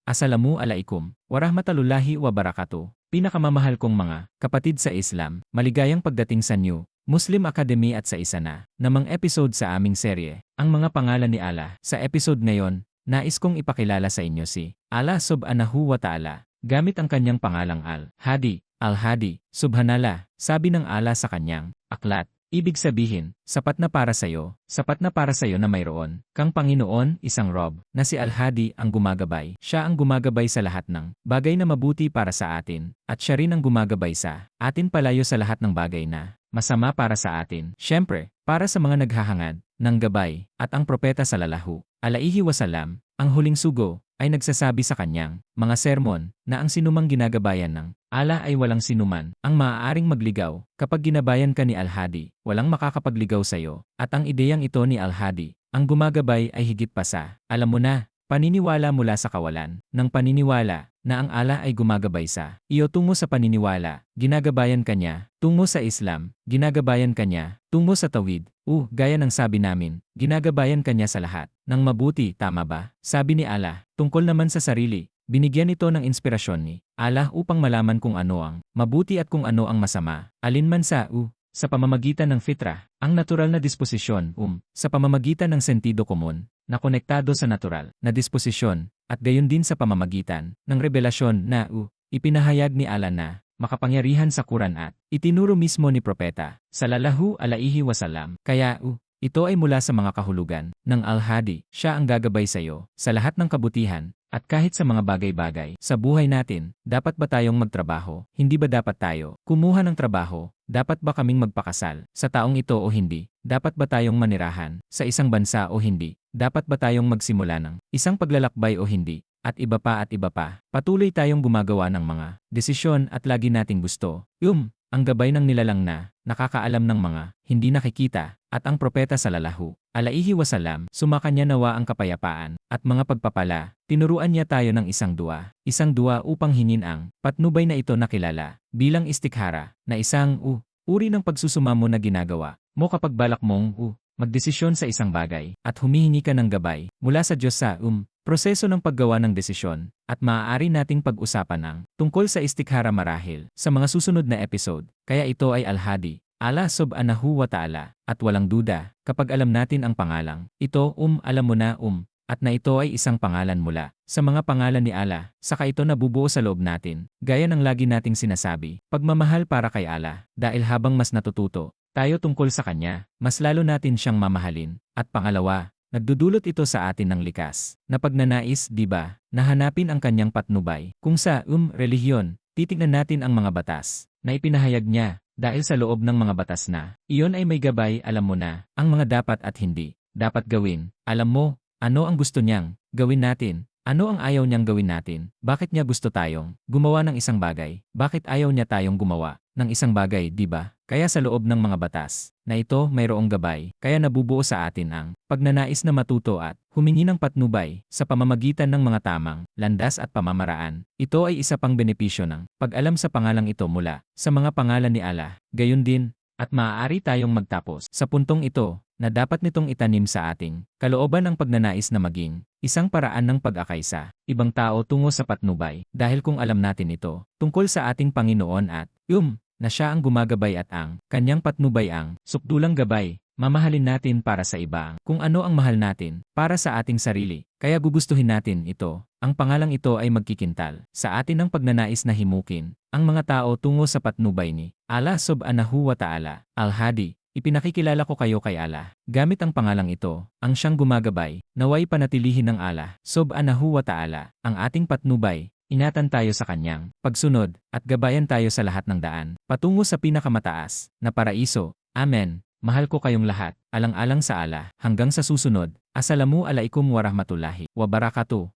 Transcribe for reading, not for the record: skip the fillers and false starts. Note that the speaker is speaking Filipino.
Assalamu alaikum, warahmatullahi wabarakatuh. Pinakamamahal kong mga kapatid sa Islam, maligayang pagdating sa New Muslim Academy at sa isa na namang episode sa aming serye, ang mga pangalan ni Allah. Sa episode ngayon, nais kong ipakilala sa inyo si Allah subhanahu wa ta'ala, gamit ang kanyang pangalang Al-Hadi. Al-Hadi, subhanallah, sabi ng Allah sa kanyang aklat. Ibig sabihin, sapat na para sa'yo na mayroon kang Panginoon, isang Rob, na si Al-Hadi ang gumagabay. Siya ang gumagabay sa lahat ng bagay na mabuti para sa atin, at siya rin ang gumagabay sa atin palayo sa lahat ng bagay na masama para sa atin. Siyempre, para sa mga naghahangad ng gabay, at ang propeta sallallahu alaihi wasallam, ang huling sugo, ay nagsasabi sa kanyang mga sermon na ang sinumang ginagabayan ng Allah ay walang sinuman ang maaaring magligaw. Kapag ginabayan ka ni Al-Hadi, walang makakapagligaw sa iyo. At ang ideyang ito ni Al-Hadi, ang gumagabay ay higit pa sa, alam mo na, paniniwala mula sa kawalan ng paniniwala na ang Allah ay gumagabay sa iyo tungo sa paniniwala, ginagabayan ka niya, tungo sa Islam, ginagabayan ka niya, tungo sa tawhid, gaya ng sabi namin, ginagabayan ka niya sa lahat ng mabuti, tama ba? Sabi ni Allah, tungkol naman sa sarili, binigyan ito ng inspirasyon ni Allah upang malaman kung ano ang mabuti at kung ano ang masama, alinman sa pamamagitan ng fitrah, ang natural na disposisyon, sa pamamagitan ng sentido komon, na konektado sa natural na disposisyon, at gayon din sa pamamagitan ng revelasyon na ipinahayag ni Allah na makapangyarihan sa Quran at itinuro mismo ni Propeta sallallahu alaihi wasallam. Kaya ito ay mula sa mga kahulugan ng Al-Hadi. Siya ang gagabay sa iyo sa lahat ng kabutihan at kahit sa mga bagay-bagay sa buhay natin. Dapat ba tayong magtrabaho? Hindi ba dapat tayo kumuha ng trabaho? Dapat ba kaming magpakasal sa taong ito o hindi? Dapat ba tayong manirahan sa isang bansa o hindi? Dapat ba tayong magsimula ng isang paglalakbay o hindi? At iba pa at iba pa. Patuloy tayong gumagawa ng mga desisyon at lagi nating gusto. Ang gabay ng nilalang na nakakaalam ng mga hindi nakikita, at ang propeta sallallahu alaihi wasallam, sumakanya nawa ang kapayapaan at mga pagpapala. Tinuruan niya tayo ng isang dua upang hingin ang patnubay na ito nakilala bilang istikhara na isang uri ng pagsusumamo na ginagawa mo kapag balak mong magdesisyon sa isang bagay at humihingi ka ng gabay mula sa Diyos sa proseso ng paggawa ng desisyon, at maaari nating pag-usapan ang tungkol sa istikhara marahil sa mga susunod na episode. Kaya ito ay Al-Hadi, Allah subhanahu wa ta'ala, at walang duda, kapag alam natin ang pangalang ito, alam mo na at na ito ay isang pangalan mula sa mga pangalan ni Allah, saka ito nabubuo sa loob natin, gaya ng lagi nating sinasabi, pagmamahal para kay Allah, dahil habang mas natututo tayo tungkol sa Kanya, mas lalo natin siyang mamahalin. At pangalawa, nagdudulot ito sa atin ng likas na pagnanais, di ba, na hanapin ang kanyang patnubay. Kung sa relihiyon, titignan natin ang mga batas na ipinahayag niya dahil sa loob ng mga batas na iyon ay may gabay, alam mo na ang mga dapat at hindi dapat gawin. Alam mo, ano ang gusto niyang gawin natin? Ano ang ayaw niyang gawin natin? Bakit niya gusto tayong gumawa ng isang bagay? Bakit ayaw niya tayong gumawa ng isang bagay, di ba? Kaya sa loob ng mga batas na ito mayroong gabay, kaya nabubuo sa atin ang pagnanais na matuto at humingi ng patnubay sa pamamagitan ng mga tamang landas at pamamaraan. Ito ay isa pang benepisyo ng pag-alam sa pangalang ito mula sa mga pangalan ni Allah. Gayon din, at maaari tayong magtapos sa puntong ito na dapat nitong itanim sa ating kalooban ang pagnanais na maging isang paraan ng pag-akay sa ibang tao tungo sa patnubay. Dahil kung alam natin ito tungkol sa ating Panginoon at na siya ang gumagabay at ang kanyang patnubay ang sukdulang gabay, mamahalin natin para sa iba kung ano ang mahal natin para sa ating sarili. Kaya gugustuhin natin ito. Ang pangalang ito ay magkikintal sa atin ng pagnanais na himukin ang mga tao tungo sa patnubay ni Allah subhanahu wa ta'ala. Al-Hadi, ipinakikilala ko kayo kay Allah. Gamit ang pangalang ito, ang siyang gumagabay, naway panatilihin ng Allah subhanahu wa ta'ala ang ating patnubay. Ingatan tayo sa kanyang pagsunod at gabayan tayo sa lahat ng daan patungo sa pinakamataas na paraiso. Amen. Mahal ko kayong lahat, alang-alang sa Allah. Hanggang sa susunod. Assalamu alaikum warahmatullahi wabarakatuh.